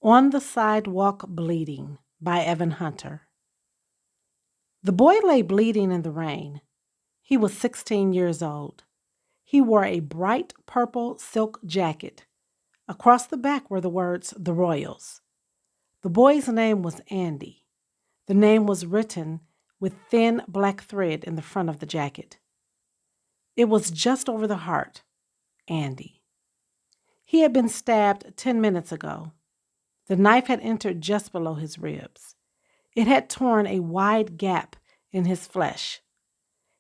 On the Sidewalk Bleeding by Evan Hunter. The boy lay bleeding in the rain. He was 16 years old. He wore a bright purple silk jacket. Across the back were the words, "The Royals." The boy's name was Andy. The name was written with thin black thread in the front of the jacket. It was just over the heart, Andy. He had been stabbed 10 minutes ago. The knife had entered just below his ribs. It had torn a wide gap in his flesh.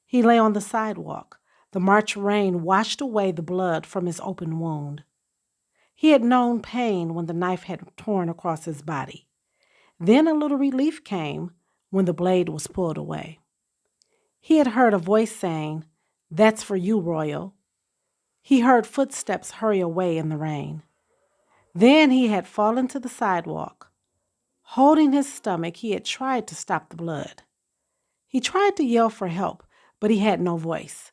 He lay on the sidewalk. The March rain washed away the blood from his open wound. He had known pain when the knife had torn across his body. Then a little relief came when the blade was pulled away. He had heard a voice saying, "That's for you, Royal." He heard footsteps hurry away in the rain. Then he had fallen to the sidewalk. Holding his stomach, he had tried to stop the blood. He tried to yell for help, but he had no voice.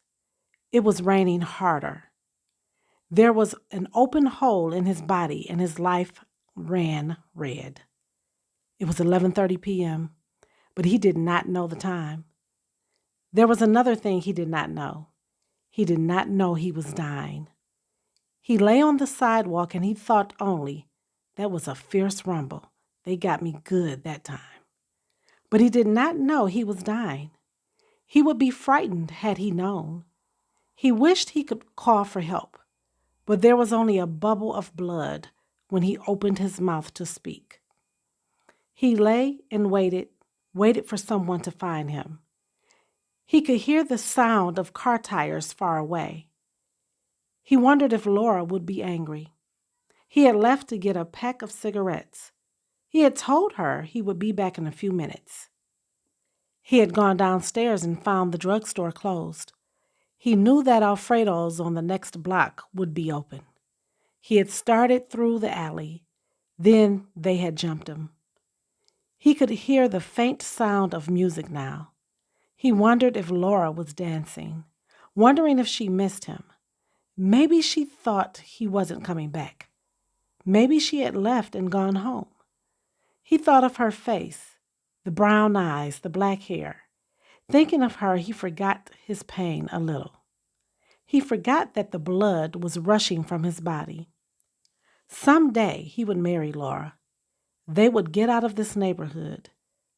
It was raining harder. There was an open hole in his body, and his life ran red. It was 11:30 p.m., but he did not know the time. There was another thing he did not know. He did not know he was dying. He lay on the sidewalk, and he thought only, "That was a fierce rumble. They got me good that time." But he did not know he was dying. He would be frightened had he known. He wished he could call for help, but there was only a bubble of blood when he opened his mouth to speak. He lay and waited for someone to find him. He could hear the sound of car tires far away. He wondered if Laura would be angry. He had left to get a pack of cigarettes. He had told her he would be back in a few minutes. He had gone downstairs and found the drugstore closed. He knew that Alfredo's on the next block would be open. He had started through the alley. Then they had jumped him. He could hear the faint sound of music now. He wondered if Laura was dancing, wondering if she missed him. Maybe she thought he wasn't coming back. Maybe she had left and gone home. He thought of her face, the brown eyes, the black hair. Thinking of her, he forgot his pain a little. He forgot that the blood was rushing from his body. Someday he would marry Laura. They would get out of this neighborhood.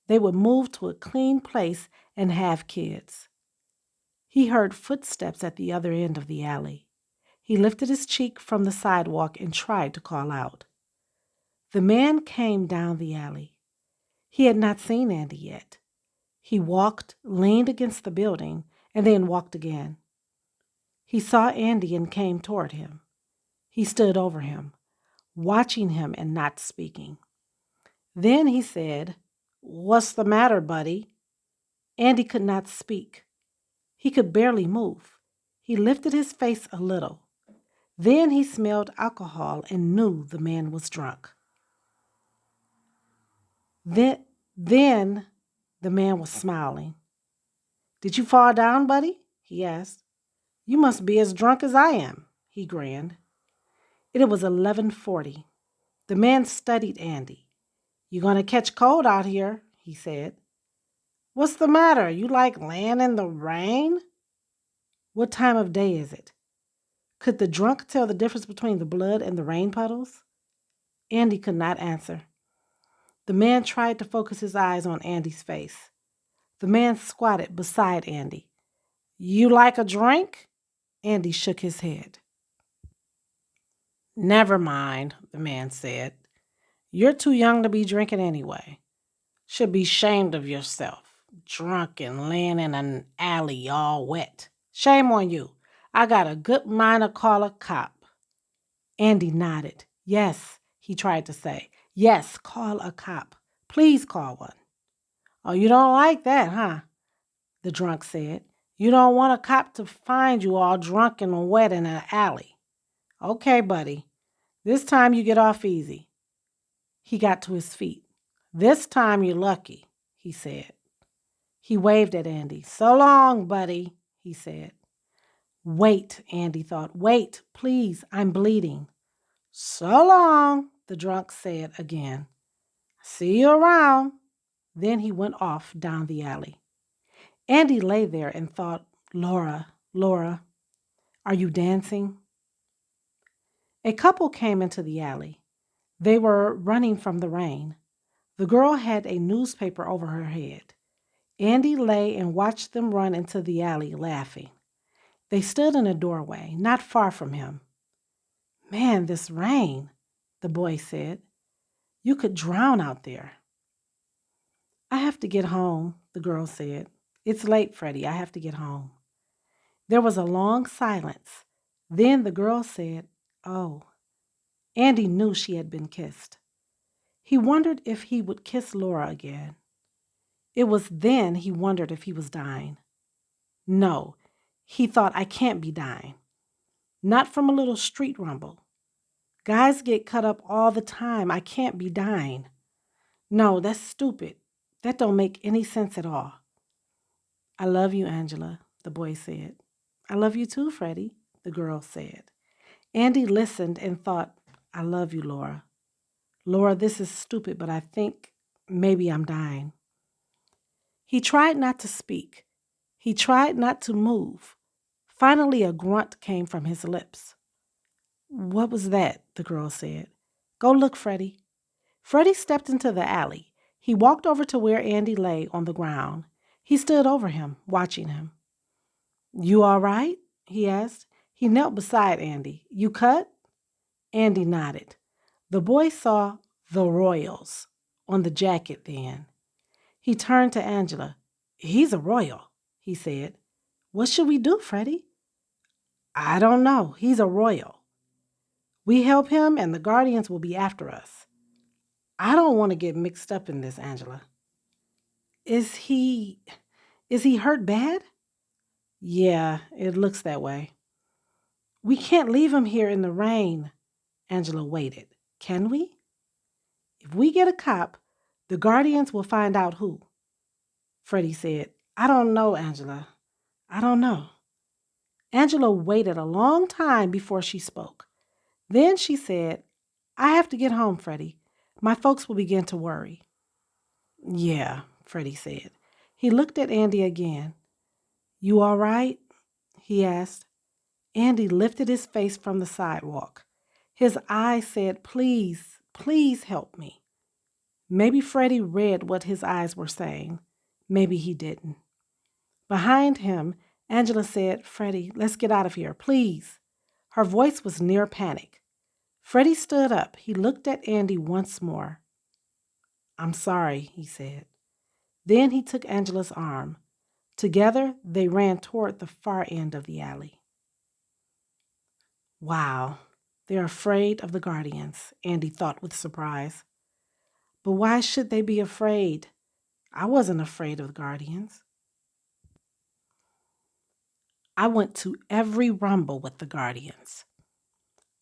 They would move to a clean place and have kids. He heard footsteps at the other end of the alley. He lifted his cheek from the sidewalk and tried to call out. The man came down the alley. He had not seen Andy yet. He walked, leaned against the building, and then walked again. He saw Andy and came toward him. He stood over him, watching him and not speaking. Then he said, "What's the matter, buddy?" Andy could not speak. He could barely move. He lifted his face a little. Then he smelled alcohol and knew the man was drunk. Then the man was smiling. "Did you fall down, buddy?" he asked. "You must be as drunk as I am," he grinned. It was 11:40. The man studied Andy. "You gonna catch cold out here," he said. "What's the matter? You like laying in the rain?" "What time of day is it?" Could the drunk tell the difference between the blood and the rain puddles? Andy could not answer. The man tried to focus his eyes on Andy's face. The man squatted beside Andy. "You like a drink?" Andy shook his head. "Never mind," the man said. "You're too young to be drinking anyway. Should be ashamed of yourself. Drunk and laying in an alley all wet. Shame on you. I got a good mind to call a cop." Andy nodded. "Yes," he tried to say. "Yes, call a cop. Please call one." "Oh, you don't like that, huh?" the drunk said. "You don't want a cop to find you all drunk and wet in an alley. Okay, buddy. This time you get off easy." He got to his feet. "This time you're lucky," he said. He waved at Andy. "So long, buddy," he said. "Wait," Andy thought. "Wait, please, I'm bleeding." "So long," the drunk said again. See you around. Then he went off down the alley. Andy lay there and thought, Laura, are you dancing? A couple came into the alley. They were running from the rain. The girl had a newspaper over her head. Andy lay and watched them run into the alley, laughing. They stood in a doorway, not far from him. Man, this rain, the boy said. You could drown out there. I have to get home, the girl said. It's late, Freddie. I have to get home. There was a long silence. Then the girl said, Oh. Andy knew she had been kissed. He wondered if he would kiss Laura again. It was then he wondered if he was dying. No, he thought, I can't be dying. Not from a little street rumble. Guys get cut up all the time. I can't be dying. No, that's stupid. That don't make any sense at all. I love you, Angela, the boy said. I love you too, Freddie, the girl said. Andy listened and thought, I love you, Laura. Laura, this is stupid, but I think maybe I'm dying. He tried not to speak. He tried not to move. Finally, a grunt came from his lips. What was that? The girl said. Go look, Freddie. Freddie stepped into the alley. He walked over to where Andy lay on the ground. He stood over him, watching him. You all right? He asked. He knelt beside Andy. You cut? Andy nodded. The boy saw the Royals on the jacket then. He turned to Angela. He's a Royal, he said. What should we do, Freddie? I don't know. He's a Royal. We help him and the Guardians will be after us. I don't want to get mixed up in this, Angela. Is he hurt bad? Yeah, it looks that way. We can't leave him here in the rain. Angela waited. Can we? If we get a cop, the Guardians will find out who. Freddie said, I don't know, Angela. I don't know. Angela waited a long time before she spoke. Then she said, I have to get home, Freddie. My folks will begin to worry. Yeah, Freddie said. He looked at Andy again. You all right? He asked. Andy lifted his face from the sidewalk. His eyes said, please, please help me. Maybe Freddie read what his eyes were saying. Maybe he didn't. Behind him, Angela said, Freddie, let's get out of here, please. Her voice was near panic. Freddie stood up. He looked at Andy once more. I'm sorry, he said. Then he took Angela's arm. Together, they ran toward the far end of the alley. Wow, they're afraid of the Guardians, Andy thought with surprise. But why should they be afraid? I wasn't afraid of the Guardians. I went to every rumble with the Guardians.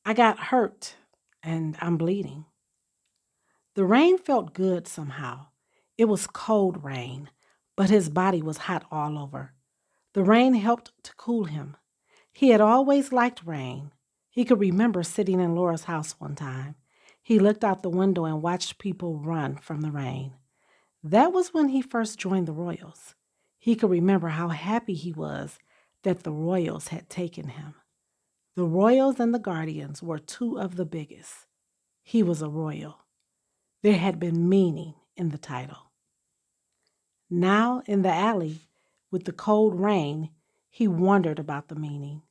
I got hurt, and I'm bleeding. The rain felt good somehow. It was cold rain, but his body was hot all over. The rain helped to cool him. He had always liked rain. He could remember sitting in Laura's house one time. He looked out the window and watched people run from the rain. That was when he first joined the Royals. He could remember how happy he was that the Royals had taken him. The Royals and the Guardians were two of the biggest. He was a Royal. There had been meaning in the title. Now, in the alley, with the cold rain, he wondered about the meaning.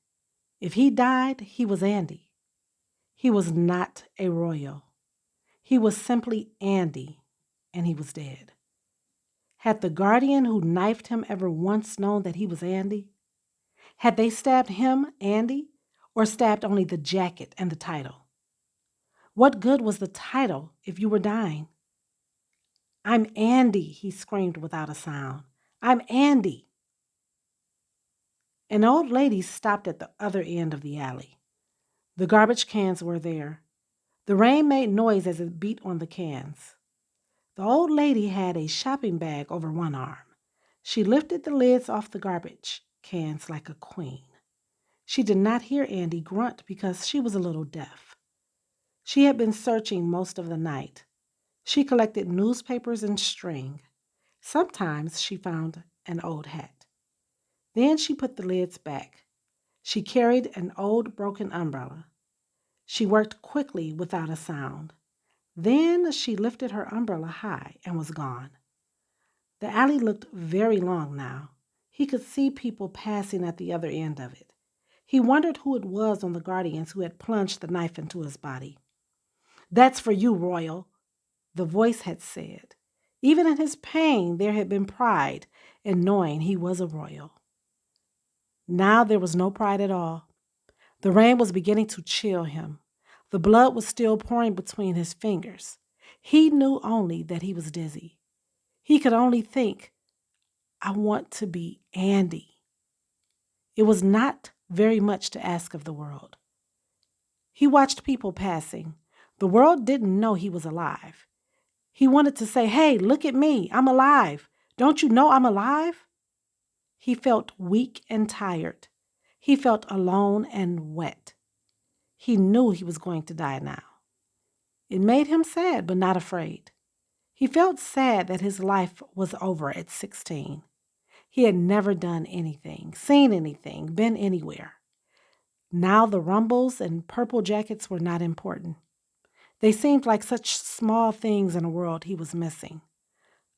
If he died, he was Andy. He was not a Royal. He was simply Andy, and he was dead. Had the Guardian who knifed him ever once known that he was Andy? Had they stabbed him, Andy, or stabbed only the jacket and the title? What good was the title if you were dying? I'm Andy, he screamed without a sound. I'm Andy. An old lady stopped at the other end of the alley. The garbage cans were there. The rain made noise as it beat on the cans. The old lady had a shopping bag over one arm. She lifted the lids off the garbage cans like a queen. She did not hear Andy grunt because she was a little deaf. She had been searching most of the night. She collected newspapers and string. Sometimes she found an old hat. Then she put the lids back. She carried an old broken umbrella. She worked quickly without a sound. Then she lifted her umbrella high and was gone. The alley looked very long now. He could see people passing at the other end of it. He wondered who it was on the Guardians who had plunged the knife into his body. "That's for you, Royal," the voice had said. Even in his pain, there had been pride in knowing he was a royal. Now there was no pride at all. The rain was beginning to chill him. The blood was still pouring between his fingers. He knew only that he was dizzy. He could only think, "I want to be Andy." It was not very much to ask of the world. He watched people passing. The world didn't know he was alive. He wanted to say, "Hey, look at me. I'm alive. Don't you know I'm alive?" He felt weak and tired. He felt alone and wet. He knew he was going to die now. It made him sad, but not afraid. He felt sad that his life was over at 16. He had never done anything, seen anything, been anywhere. Now the rumbles and purple jackets were not important. They seemed like such small things in a world he was missing.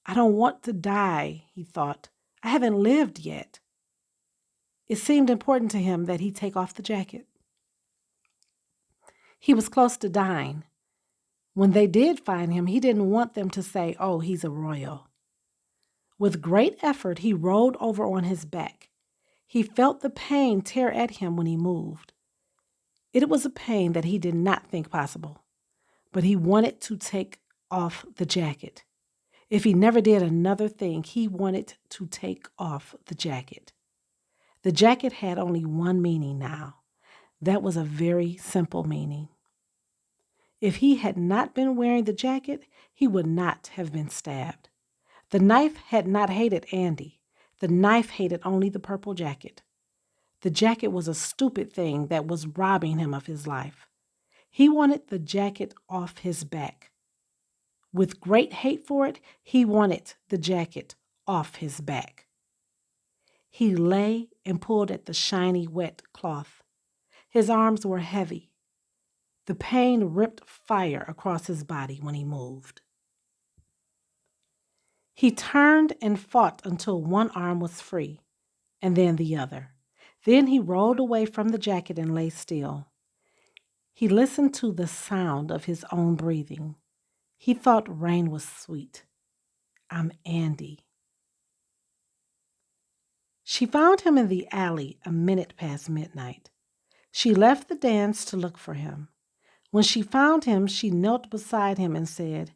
"I don't want to die," he thought. "I haven't lived yet." It seemed important to him that he take off the jacket. He was close to dying. When they did find him, he didn't want them to say, "Oh, he's a royal." With great effort, he rolled over on his back. He felt the pain tear at him when he moved. It was a pain that he did not think possible, but he wanted to take off the jacket. If he never did another thing, he wanted to take off the jacket. The jacket had only one meaning now. That was a very simple meaning. If he had not been wearing the jacket, he would not have been stabbed. The knife had not hated Andy. The knife hated only the purple jacket. The jacket was a stupid thing that was robbing him of his life. He wanted the jacket off his back. With great hate for it, he wanted the jacket off his back. He lay and pulled at the shiny, wet cloth. His arms were heavy. The pain ripped fire across his body when he moved. He turned and fought until one arm was free, and then the other. Then he rolled away from the jacket and lay still. He listened to the sound of his own breathing. He thought rain was sweet. "I'm Andy." She found him in the alley a minute past midnight. She left the dance to look for him. When she found him, she knelt beside him and said,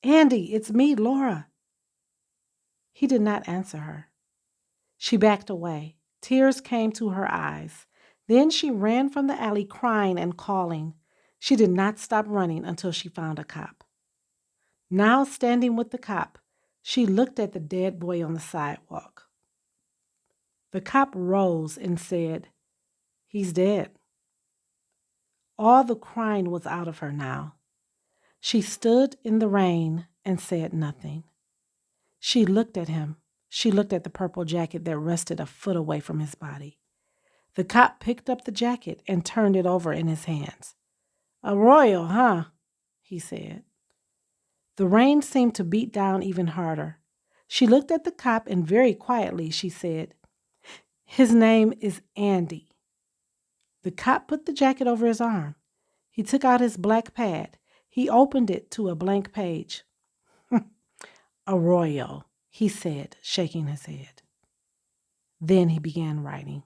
"Andy, it's me, Laura." He did not answer her. She backed away. Tears came to her eyes. Then she ran from the alley crying and calling. She did not stop running until she found a cop. Now standing with the cop, she looked at the dead boy on the sidewalk. The cop rose and said, "He's dead." All the crying was out of her now. She stood in the rain and said nothing. She looked at him. She looked at the purple jacket that rested a foot away from his body. The cop picked up the jacket and turned it over in his hands. "A royal, huh?" he said. The rain seemed to beat down even harder. She looked at the cop and very quietly she said, "His name is Andy." The cop put the jacket over his arm. He took out his black pad. He opened it to a blank page. "A royal," he said, shaking his head. Then he began writing.